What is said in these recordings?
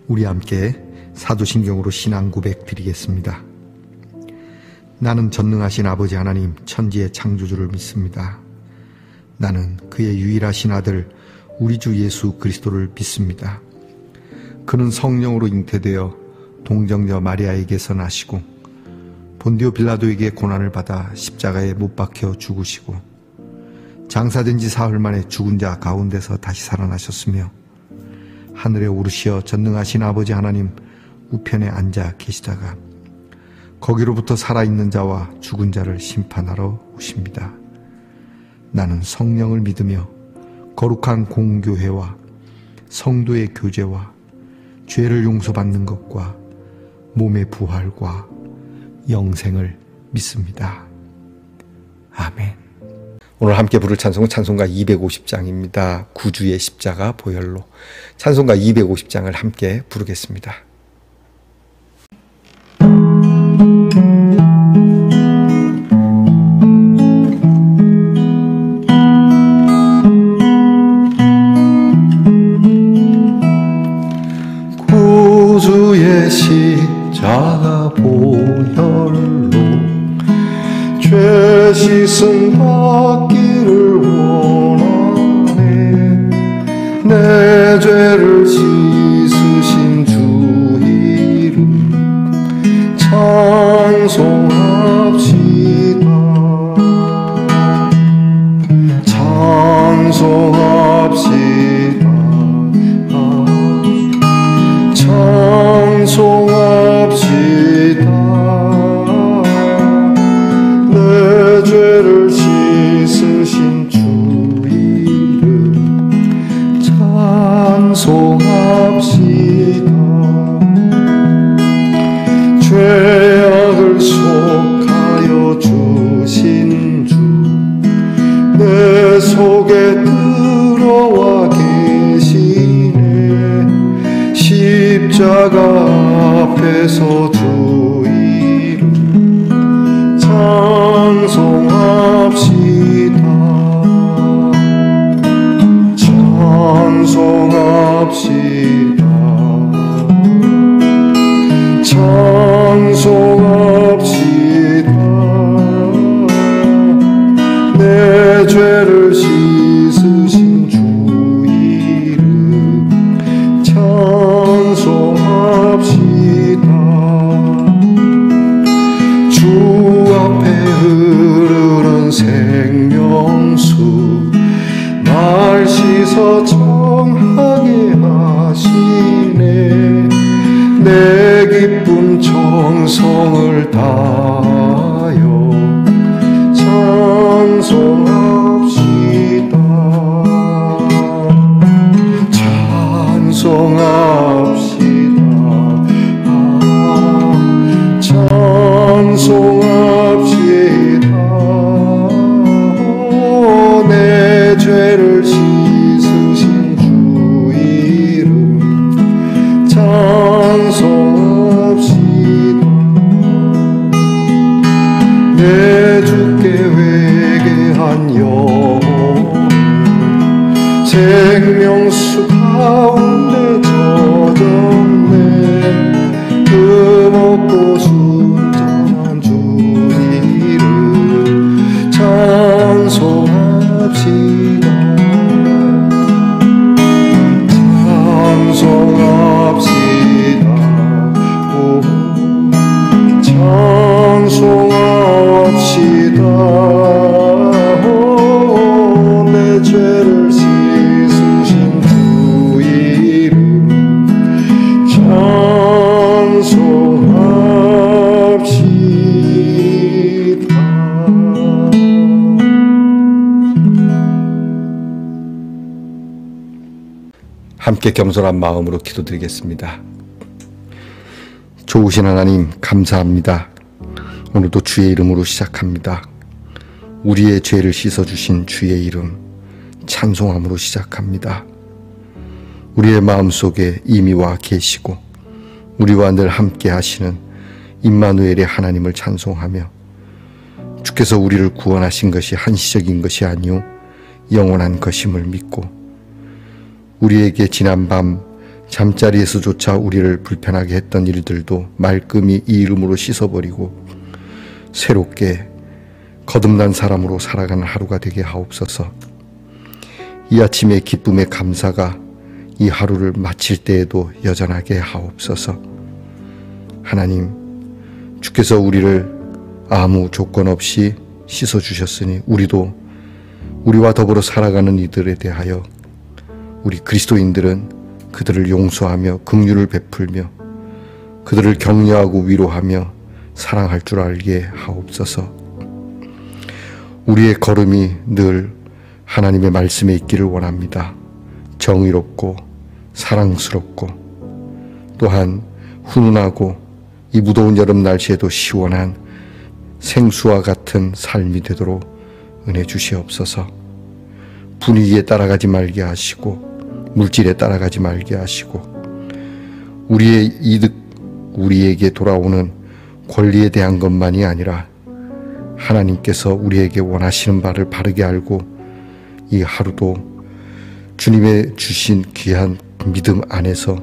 우리 함께 사도신경으로 신앙 고백 드리겠습니다. 나는 전능하신 아버지 하나님 천지의 창조주를 믿습니다. 나는 그의 유일하신 아들 우리 주 예수 그리스도를 믿습니다. 그는 성령으로 잉태되어 동정녀 마리아에게서 나시고 본디오 빌라도에게 고난을 받아 십자가에 못 박혀 죽으시고 장사된 지 사흘 만에 죽은 자 가운데서 다시 살아나셨으며 하늘에 오르시어 전능하신 아버지 하나님 우편에 앉아 계시다가 거기로부터 살아있는 자와 죽은 자를 심판하러 오십니다. 나는 성령을 믿으며 거룩한 공교회와 성도의 교제와 죄를 용서받는 것과 몸의 부활과 영생을 믿습니다. 아멘. 오늘 함께 부를 찬송은 찬송가 250장입니다. 구주의 십자가 보혈로 찬송가 250장을 함께 부르겠습니다. 구주의 십자가 보혈로 죄 씻음 받기를 원하네. 내 죄를 씻으신 주 이름 찬송합시다. 찬송합시다. 찬송합시다. 내 죄를 씻으신 주 이름 찬송합시다. 죄악을 속하여 주신 주 내 속에 들어와 계시네. 십자가 앞에서 주 이름 찬송합시다. 찬송합시다. 찬송합시다. 내 죄를 씻으신 주 이름 찬송합시다. 주 앞에 흐르는 생명수 날 씻어 정하게 하시네. 내 기쁨 정성을 다하여 찬송합시다. 찬송합시다. 찬송합시다. 내 죄를 씻으신 주 이름 찬송합시다. 내 주께 회개한 영혼 생명수 가운데 젖었네. 그 먹고 순전한 주 이름 찬송합시다. 찬송합시다. 찬송합시다. 내 죄를 씻으신 주 이름 찬송합시다. 함께 겸손한 마음으로 기도드리겠습니다. 좋으신 하나님 감사합니다. 오늘도 주의 이름으로 시작합니다. 우리의 죄를 씻어주신 주의 이름 찬송함으로 시작합니다. 우리의 마음속에 이미 와 계시고 우리와 늘 함께 하시는 임마누엘의 하나님을 찬송하며 주께서 우리를 구원하신 것이 한시적인 것이 아니오 영원한 것임을 믿고 우리에게 지난밤 잠자리에서조차 우리를 불편하게 했던 일들도 말끔히 이 이름으로 씻어버리고 새롭게 거듭난 사람으로 살아가는 하루가 되게 하옵소서. 이 아침의 기쁨의 감사가 이 하루를 마칠 때에도 여전하게 하옵소서. 하나님, 주께서 우리를 아무 조건 없이 씻어주셨으니 우리도 우리와 더불어 살아가는 이들에 대하여 우리 그리스도인들은 그들을 용서하며 긍휼을 베풀며 그들을 격려하고 위로하며 사랑할 줄 알게 하옵소서. 우리의 걸음이 늘 하나님의 말씀에 있기를 원합니다. 정의롭고 사랑스럽고 또한 훈훈하고 이 무더운 여름 날씨에도 시원한 생수와 같은 삶이 되도록 은혜 주시옵소서. 분위기에 따라가지 말게 하시고 물질에 따라가지 말게 하시고 우리의 이득, 우리에게 돌아오는 권리에 대한 것만이 아니라 하나님께서 우리에게 원하시는 바를 바르게 알고 이 하루도 주님의 주신 귀한 믿음 안에서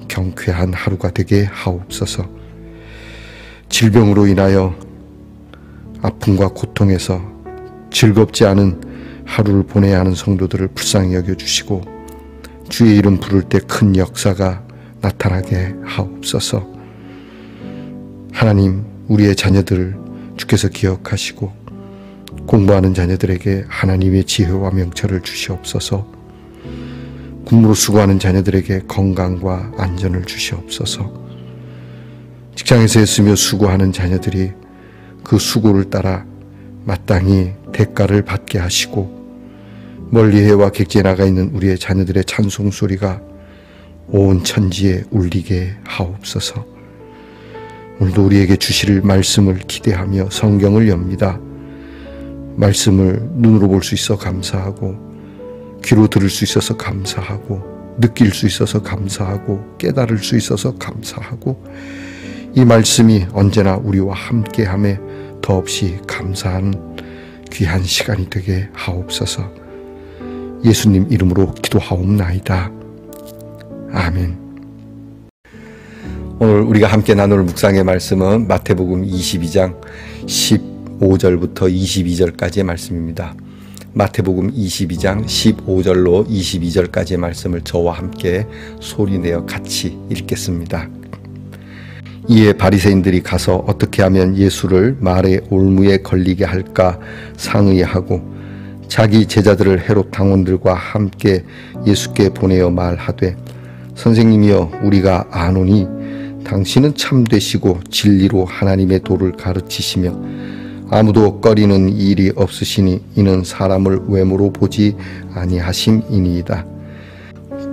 경쾌한 하루가 되게 하옵소서. 질병으로 인하여 아픔과 고통에서 즐겁지 않은 하루를 보내야 하는 성도들을 불쌍히 여겨주시고 주의 이름 부를 때 큰 역사가 나타나게 하옵소서. 하나님, 우리의 자녀들을 주께서 기억하시고 공부하는 자녀들에게 하나님의 지혜와 명철을 주시옵소서. 군무로 수고하는 자녀들에게 건강과 안전을 주시옵소서. 직장에서 애쓰며 수고하는 자녀들이 그 수고를 따라 마땅히 대가를 받게 하시고 멀리 해와 객지에 나가 있는 우리의 자녀들의 찬송 소리가 온 천지에 울리게 하옵소서. 오늘도 우리에게 주실 말씀을 기대하며 성경을 엽니다. 말씀을 눈으로 볼 수 있어 감사하고 귀로 들을 수 있어서 감사하고 느낄 수 있어서 감사하고 깨달을 수 있어서 감사하고 이 말씀이 언제나 우리와 함께함에 더없이 감사한 귀한 시간이 되게 하옵소서. 예수님 이름으로 기도하옵나이다. 아멘. 오늘 우리가 함께 나눌 묵상의 말씀은 마태복음 22장 15절부터 22절까지의 말씀입니다. 마태복음 22장 15절로 22절까지의 말씀을 저와 함께 소리내어 같이 읽겠습니다. 이에 바리새인들이 가서 어떻게 하면 예수를 말의 올무에 걸리게 할까 상의하고 자기 제자들을 헤롯 당원들과 함께 예수께 보내어 말하되 선생님이여 우리가 아노니 당신은 참되시고 진리로 하나님의 도를 가르치시며 아무도 꺼리는 일이 없으시니 이는 사람을 외모로 보지 아니하심이니이다.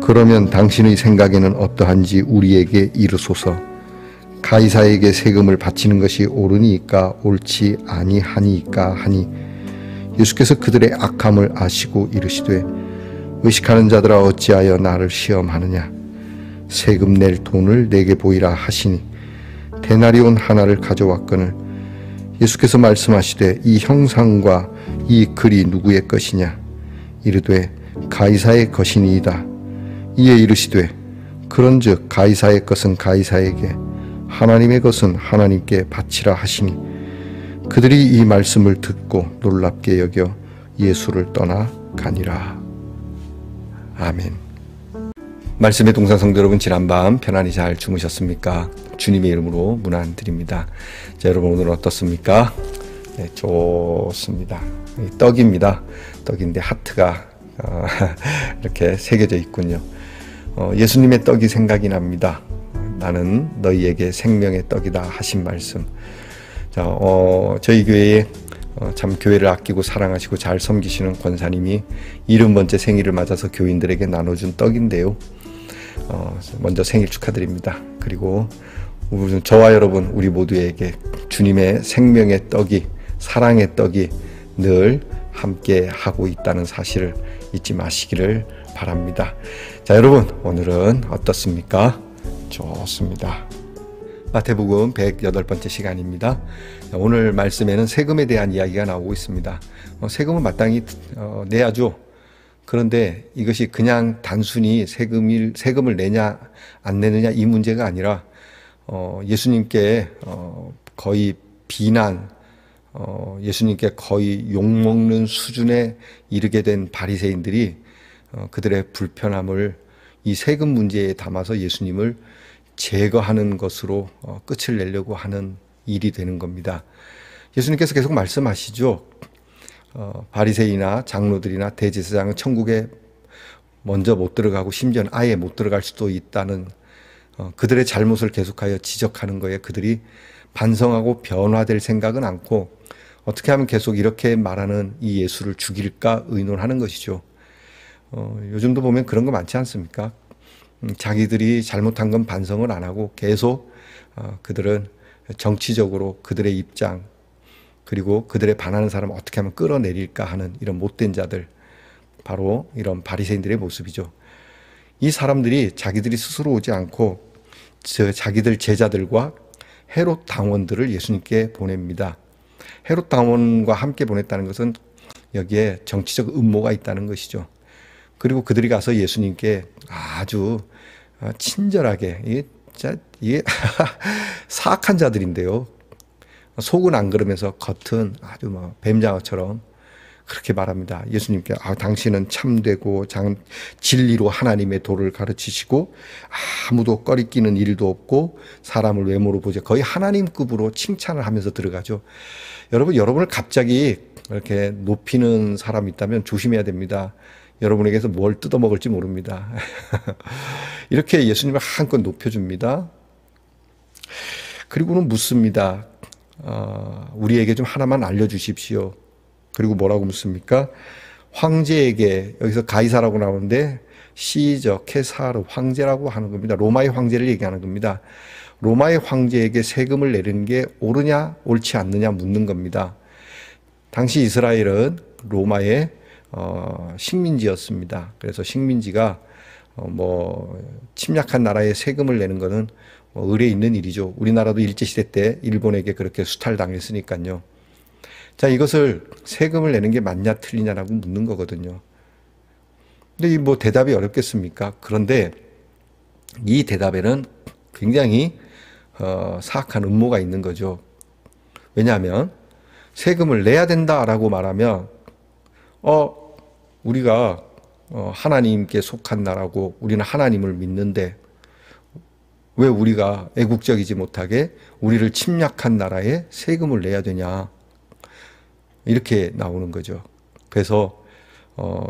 그러면 당신의 생각에는 어떠한지 우리에게 이르소서. 가이사에게 세금을 바치는 것이 옳으니까 옳지 아니하니까 하니 예수께서 그들의 악함을 아시고 이르시되 의식하는 자들아 어찌하여 나를 시험하느냐. 세금 낼 돈을 내게 보이라 하시니 데나리온 하나를 가져왔거늘 예수께서 말씀하시되 이 형상과 이 글이 누구의 것이냐. 이르되 가이사의 것이니이다. 이에 이르시되 그런즉 가이사의 것은 가이사에게 하나님의 것은 하나님께 바치라 하시니 그들이 이 말씀을 듣고 놀랍게 여겨 예수를 떠나 가니라. 아멘. 말씀의 동산 성도 여러분, 지난밤 편안히 잘 주무셨습니까? 주님의 이름으로 문안드립니다. 자, 여러분 오늘 어떻습니까? 네, 좋습니다. 떡입니다. 떡인데 하트가 이렇게 새겨져 있군요. 예수님의 떡이 생각이 납니다. 나는 너희에게 생명의 떡이다 하신 말씀. 자, 저희 교회에 참 교회를 아끼고 사랑하시고 잘 섬기시는 권사님이 70번째 생일을 맞아서 교인들에게 나눠준 떡인데요. 먼저 생일 축하드립니다. 그리고 저와 여러분 우리 모두에게 주님의 생명의 떡이, 사랑의 떡이 늘 함께 하고 있다는 사실을 잊지 마시기를 바랍니다. 자, 여러분 오늘은 어떻습니까? 좋습니다. 마태복음 108번째 시간입니다. 오늘 말씀에는 세금에 대한 이야기가 나오고 있습니다. 세금은 마땅히 내야죠. 그런데 이것이 그냥 단순히 세금을 내냐 안 내느냐 이 문제가 아니라 예수님께 거의 비난, 예수님께 거의 욕먹는 수준에 이르게 된 바리새인들이 그들의 불편함을 이 세금 문제에 담아서 예수님을 제거하는 것으로 끝을 내려고 하는 일이 되는 겁니다. 예수님께서 계속 말씀하시죠. 바리새인이나 장로들이나 대제사장은 천국에 먼저 못 들어가고 심지어는 아예 못 들어갈 수도 있다는 그들의 잘못을 계속하여 지적하는 거에 그들이 반성하고 변화될 생각은 않고 어떻게 하면 계속 이렇게 말하는 이 예수를 죽일까 의논하는 것이죠. 요즘도 보면 그런 거 많지 않습니까? 자기들이 잘못한 건 반성을 안 하고 계속 그들은 정치적으로 그들의 입장 그리고 그들의 반하는 사람을 어떻게 하면 끌어내릴까 하는 이런 못된 자들, 바로 이런 바리새인들의 모습이죠. 이 사람들이 자기들이 스스로 오지 않고 자기들 제자들과 헤롯 당원들을 예수님께 보냅니다. 헤롯 당원과 함께 보냈다는 것은 여기에 정치적 음모가 있다는 것이죠. 그리고 그들이 가서 예수님께 아주 친절하게, 이게 사악한 자들인데요. 속은 안 그러면서 겉은 아주 뭐 뱀장어처럼 그렇게 말합니다. 예수님께 당신은 참되고 진리로 하나님의 도를 가르치시고 아무도 꺼리끼는 일도 없고 사람을 외모로 보지, 거의 하나님급으로 칭찬을 하면서 들어가죠. 여러분을 갑자기 이렇게 높이는 사람이 있다면 조심해야 됩니다. 여러분에게서 뭘 뜯어먹을지 모릅니다. 이렇게 예수님을 한껏 높여줍니다. 그리고는 묻습니다. 우리에게 좀 하나만 알려주십시오. 그리고 뭐라고 묻습니까? 황제에게, 여기서 가이사라고 나오는데 시저, 케사르, 황제라고 하는 겁니다. 로마의 황제를 얘기하는 겁니다. 로마의 황제에게 세금을 내리는 게 옳으냐 옳지 않느냐 묻는 겁니다. 당시 이스라엘은 로마의 식민지였습니다. 그래서 식민지가 침략한 나라에 세금을 내는 것은 의례 있는 일이죠. 우리나라도 일제시대 때 일본에게 그렇게 수탈당했으니까요. 자, 이것을 세금을 내는 게 맞냐 틀리냐라고 묻는 거거든요. 근데 이 대답이 어렵겠습니까? 그런데 이 대답에는 굉장히 사악한 음모가 있는 거죠. 왜냐하면 세금을 내야 된다라고 말하면 우리가 하나님께 속한 나라고 우리는 하나님을 믿는데 왜 우리가 애국적이지 못하게 우리를 침략한 나라에 세금을 내야 되냐, 이렇게 나오는 거죠. 그래서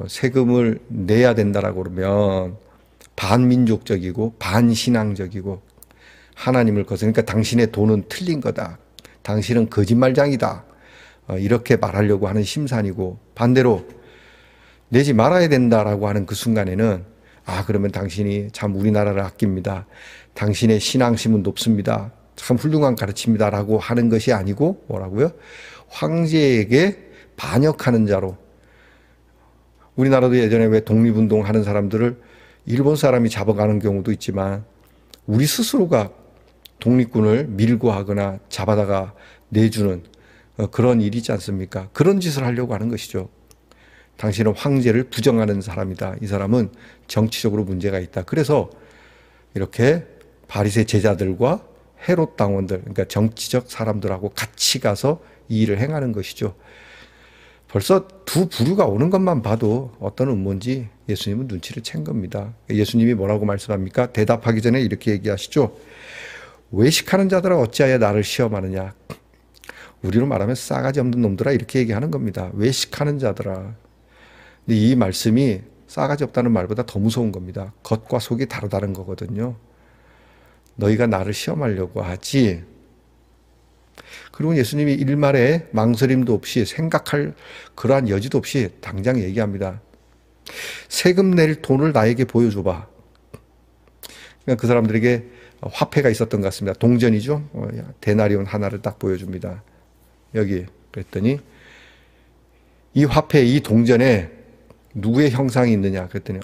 세금을 내야 된다라고 그러면 반민족적이고 반신앙적이고 하나님을 거스르니까 당신의 돈은 틀린 거다, 당신은 거짓말장이다, 이렇게 말하려고 하는 심산이고, 반대로 내지 말아야 된다라고 하는 그 순간에는 그러면 당신이 참 우리나라를 아낍니다, 당신의 신앙심은 높습니다, 참 훌륭한 가르칩니다라고 하는 것이 아니고 뭐라고요? 황제에게 반역하는 자로. 우리나라도 예전에 왜 독립운동 하는 사람들을 일본 사람이 잡아가는 경우도 있지만 우리 스스로가 독립군을 밀고 하거나 잡아다가 내주는 그런 일이 있지 않습니까? 그런 짓을 하려고 하는 것이죠. 당신은 황제를 부정하는 사람이다, 이 사람은 정치적으로 문제가 있다. 그래서 이렇게 바리새 제자들과 헤롯 당원들, 그러니까 정치적 사람들하고 같이 가서 이 일을 행하는 것이죠. 벌써 두 부류가 오는 것만 봐도 어떤 음모인지 예수님은 눈치를 챈 겁니다. 예수님이 뭐라고 말씀합니까? 대답하기 전에 이렇게 얘기하시죠. 외식하는 자들아 어찌하여 나를 시험하느냐. 우리로 말하면 싸가지 없는 놈들아, 이렇게 얘기하는 겁니다. 외식하는 자들아. 근데 이 말씀이 싸가지 없다는 말보다 더 무서운 겁니다. 겉과 속이 다르다는 거거든요. 너희가 나를 시험하려고 하지. 그리고 예수님이 일말에 망설임도 없이, 생각할 그러한 여지도 없이 당장 얘기합니다. 세금 낼 돈을 나에게 보여줘봐. 그러니까 그 사람들에게 화폐가 있었던 것 같습니다. 동전이죠. 데나리온 하나를 딱 보여줍니다. 여기. 그랬더니 이 화폐, 이 동전에 누구의 형상이 있느냐 그랬더니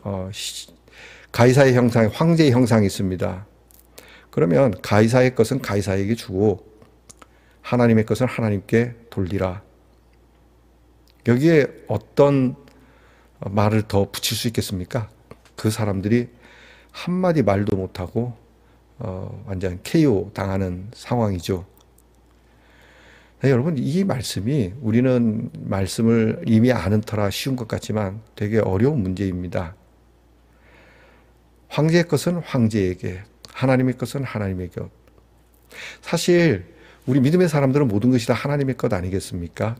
가이사의 형상, 황제의 형상이 있습니다. 그러면 가이사의 것은 가이사에게 주고 하나님의 것은 하나님께 돌리라. 여기에 어떤 말을 더 붙일 수 있겠습니까? 그 사람들이 한마디 말도 못하고 완전 KO 당하는 상황이죠. 네, 여러분, 이 말씀이 우리는 말씀을 이미 아는 터라 쉬운 것 같지만 되게 어려운 문제입니다. 황제의 것은 황제에게, 하나님의 것은 하나님의 것. 사실 우리 믿음의 사람들은 모든 것이 다 하나님의 것 아니겠습니까?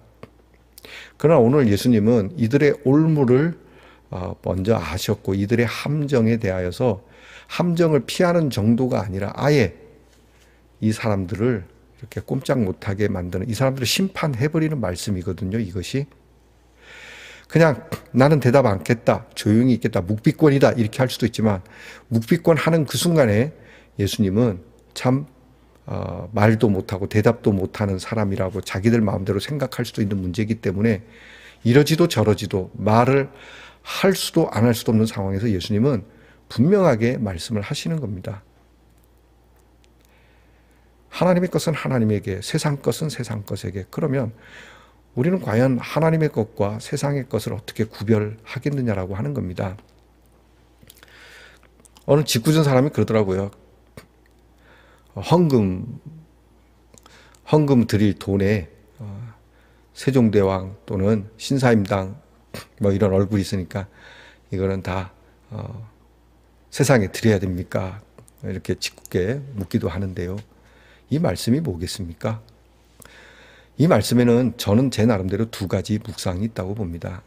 그러나 오늘 예수님은 이들의 올무를 먼저 아셨고 이들의 함정에 대하여서 함정을 피하는 정도가 아니라 아예 이 사람들을 이렇게 꼼짝 못하게 만드는, 이 사람들을 심판해버리는 말씀이거든요. 이것이 그냥 나는 대답 않겠다, 조용히 있겠다, 묵비권이다 이렇게 할 수도 있지만 묵비권 하는 그 순간에 예수님은 참 말도 못하고 대답도 못하는 사람이라고 자기들 마음대로 생각할 수도 있는 문제이기 때문에 이러지도 저러지도 말을 할 수도 안 할 수도 없는 상황에서 예수님은 분명하게 말씀을 하시는 겁니다. 하나님의 것은 하나님에게, 세상 것은 세상 것에게. 그러면 우리는 과연 하나님의 것과 세상의 것을 어떻게 구별하겠느냐라고 하는 겁니다. 어느 직구준 사람이 그러더라고요. 헌금 드릴 돈에 세종대왕 또는 신사임당 뭐 이런 얼굴이 있으니까 이거는 다 세상에 드려야 됩니까? 이렇게 짓궂게 묻기도 하는데요. 이 말씀이 뭐겠습니까? 이 말씀에는 저는 제 나름대로 두 가지 묵상이 있다고 봅니다.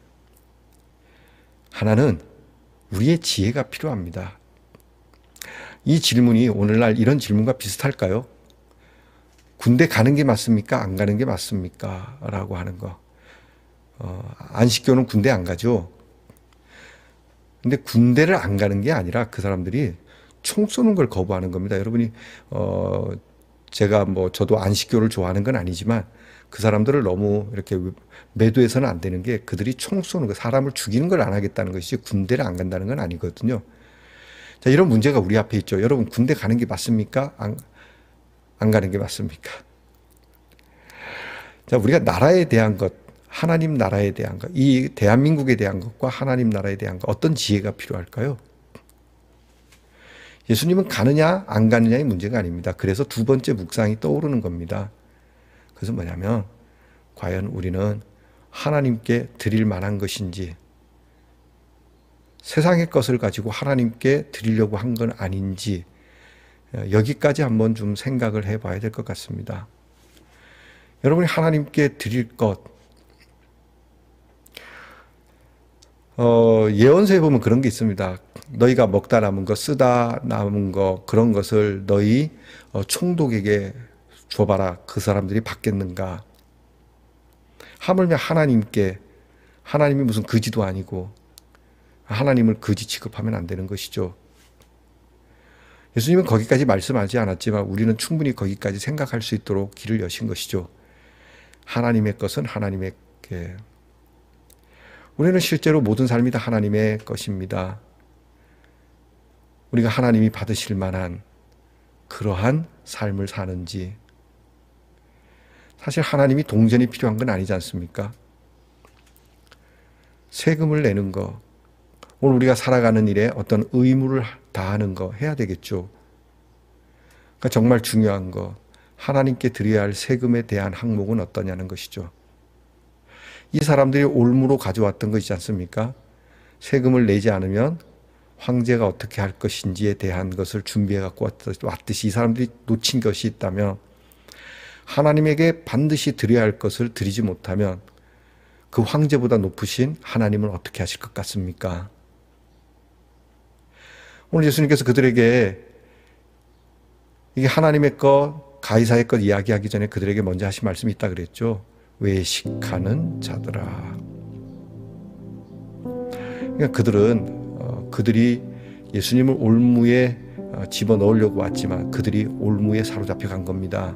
하나는 우리의 지혜가 필요합니다. 이 질문이 오늘날 이런 질문과 비슷할까요? 군대 가는 게 맞습니까? 안 가는 게 맞습니까? 라고 하는 거. 안식교는 군대 안 가죠. 근데 군대를 안 가는 게 아니라 그 사람들이 총 쏘는 걸 거부하는 겁니다. 여러분이 제가 저도 안식교를 좋아하는 건 아니지만 그 사람들을 너무 이렇게 매도해서는 안 되는 게 그들이 총 쏘는 거, 사람을 죽이는 걸 안 하겠다는 것이지 군대를 안 간다는 건 아니거든요. 자, 이런 문제가 우리 앞에 있죠. 여러분, 군대 가는 게 맞습니까? 안 가는 게 맞습니까? 자, 우리가 나라에 대한 것, 하나님 나라에 대한 것, 이 대한민국에 대한 것과 하나님 나라에 대한 것, 어떤 지혜가 필요할까요? 예수님은 가느냐 안 가느냐의 문제가 아닙니다. 그래서 두 번째 묵상이 떠오르는 겁니다. 그것은 뭐냐면 과연 우리는 하나님께 드릴 만한 것인지, 세상의 것을 가지고 하나님께 드리려고 한 건 아닌지, 여기까지 한번 좀 생각을 해봐야 될 것 같습니다. 여러분이 하나님께 드릴 것, 예언서에 보면 그런 게 있습니다. 너희가 먹다 남은 거, 쓰다 남은 거, 그런 것을 너희 총독에게 줘봐라. 그 사람들이 받겠는가? 하물며 하나님께, 하나님이 무슨 거지도 아니고 하나님을 거지 취급하면 안 되는 것이죠. 예수님은 거기까지 말씀하지 않았지만 우리는 충분히 거기까지 생각할 수 있도록 길을 여신 것이죠. 하나님의 것은 하나님에게. 우리는 실제로 모든 삶이 다 하나님의 것입니다. 우리가 하나님이 받으실 만한 그러한 삶을 사는지. 사실 하나님이 동전이 필요한 건 아니지 않습니까? 세금을 내는 거, 오늘 우리가 살아가는 일에 어떤 의무를 다하는 거 해야 되겠죠. 그러니까 정말 중요한 거, 하나님께 드려야 할 세금에 대한 항목은 어떠냐는 것이죠. 이 사람들이 올무로 가져왔던 것이지 않습니까? 세금을 내지 않으면 황제가 어떻게 할 것인지에 대한 것을 준비해 갖고 왔듯이 이 사람들이 놓친 것이 있다면, 하나님에게 반드시 드려야 할 것을 드리지 못하면 그 황제보다 높으신 하나님은 어떻게 하실 것 같습니까? 오늘 예수님께서 그들에게 이게 하나님의 것, 가이사의 것 이야기하기 전에 그들에게 먼저 하신 말씀이 있다 그랬죠. 외식하는 자들아. 그러니까 그들이 예수님을 올무에 집어넣으려고 왔지만 그들이 올무에 사로잡혀 간 겁니다.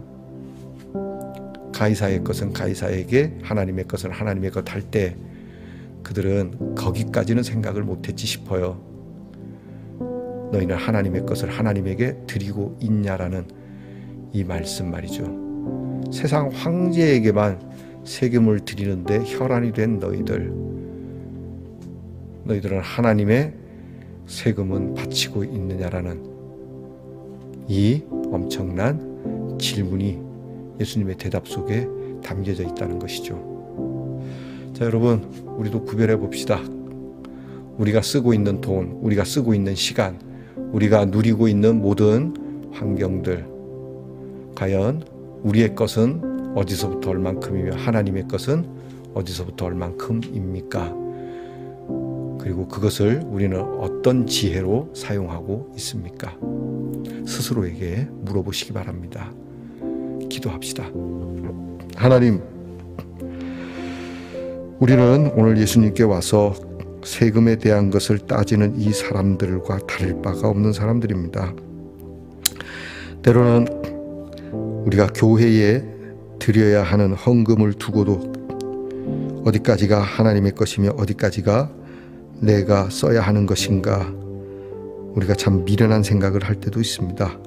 가이사의 것은 가이사에게, 하나님의 것은 하나님의 것 할 때 그들은 거기까지는 생각을 못했지 싶어요. 너희는 하나님의 것을 하나님에게 드리고 있냐라는 이 말씀 말이죠. 세상 황제에게만 세금을 드리는데 혈안이 된 너희들, 너희들은 하나님의 세금은 바치고 있느냐라는 이 엄청난 질문이 예수님의 대답 속에 담겨져 있다는 것이죠. 자, 여러분, 우리도 구별해 봅시다. 우리가 쓰고 있는 돈, 우리가 쓰고 있는 시간, 우리가 누리고 있는 모든 환경들, 과연 우리의 것은 어디서부터 얼만큼이며 하나님의 것은 어디서부터 얼만큼입니까? 그리고 그것을 우리는 어떤 지혜로 사용하고 있습니까? 스스로에게 물어보시기 바랍니다. 기도합시다. 하나님, 우리는 오늘 예수님께 와서 세금에 대한 것을 따지는 이 사람들과 다를 바가 없는 사람들입니다. 때로는 우리가 교회에 드려야 하는 헌금을 두고도 어디까지가 하나님의 것이며 어디까지가 내가 써야 하는 것인가, 우리가 참 미련한 생각을 할 때도 있습니다.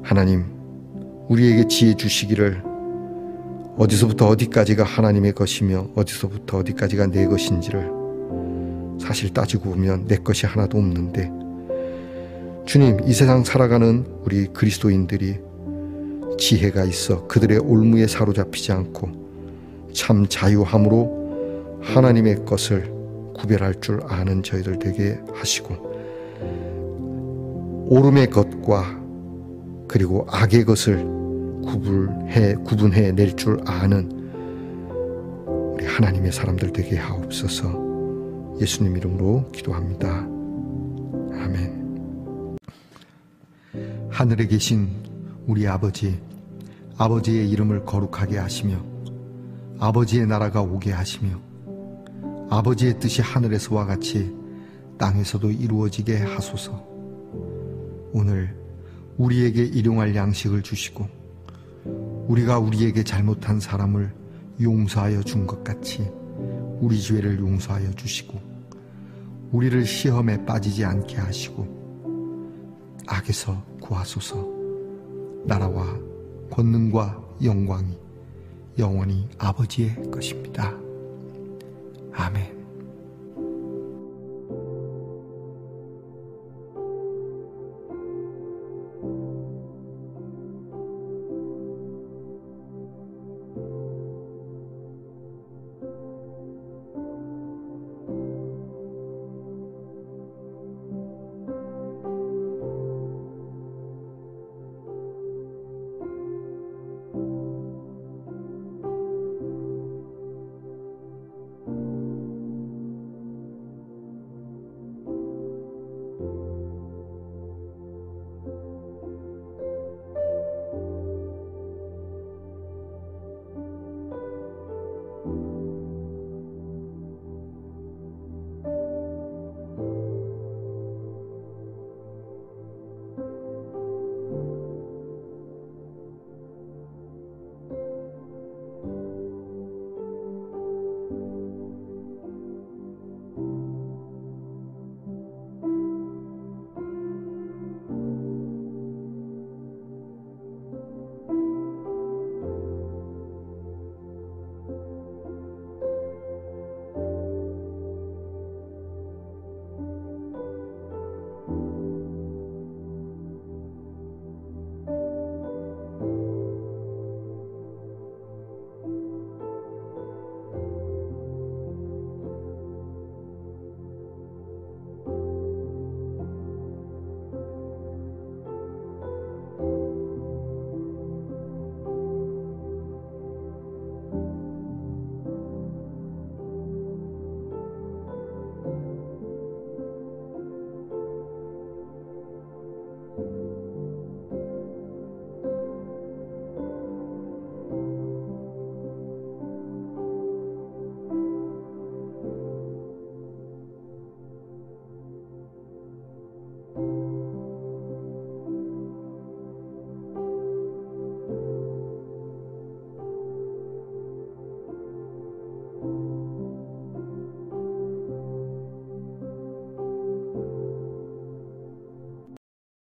하나님, 우리에게 지혜 주시기를, 어디서부터 어디까지가 하나님의 것이며 어디서부터 어디까지가 내 것인지를 사실 따지고 보면 내 것이 하나도 없는데, 주님, 이 세상 살아가는 우리 그리스도인들이 지혜가 있어 그들의 올무에 사로잡히지 않고 참 자유함으로 하나님의 것을 구별할 줄 아는 저희들 되게 하시고, 옳음의 것과 그리고 악의 것을 구분해 낼 줄 아는 우리 하나님의 사람들 되게 하옵소서. 예수님 이름으로 기도합니다. 아멘. 하늘에 계신 우리 아버지, 아버지의 이름을 거룩하게 하시며 아버지의 나라가 오게 하시며 아버지의 뜻이 하늘에서와 같이 땅에서도 이루어지게 하소서. 오늘 우리에게 일용할 양식을 주시고 우리가 우리에게 잘못한 사람을 용서하여 준 것 같이 우리 죄를 용서하여 주시고 우리를 시험에 빠지지 않게 하시고 악에서 구하소서. 나라와 권능과 영광이 영원히 아버지의 것입니다. 아멘.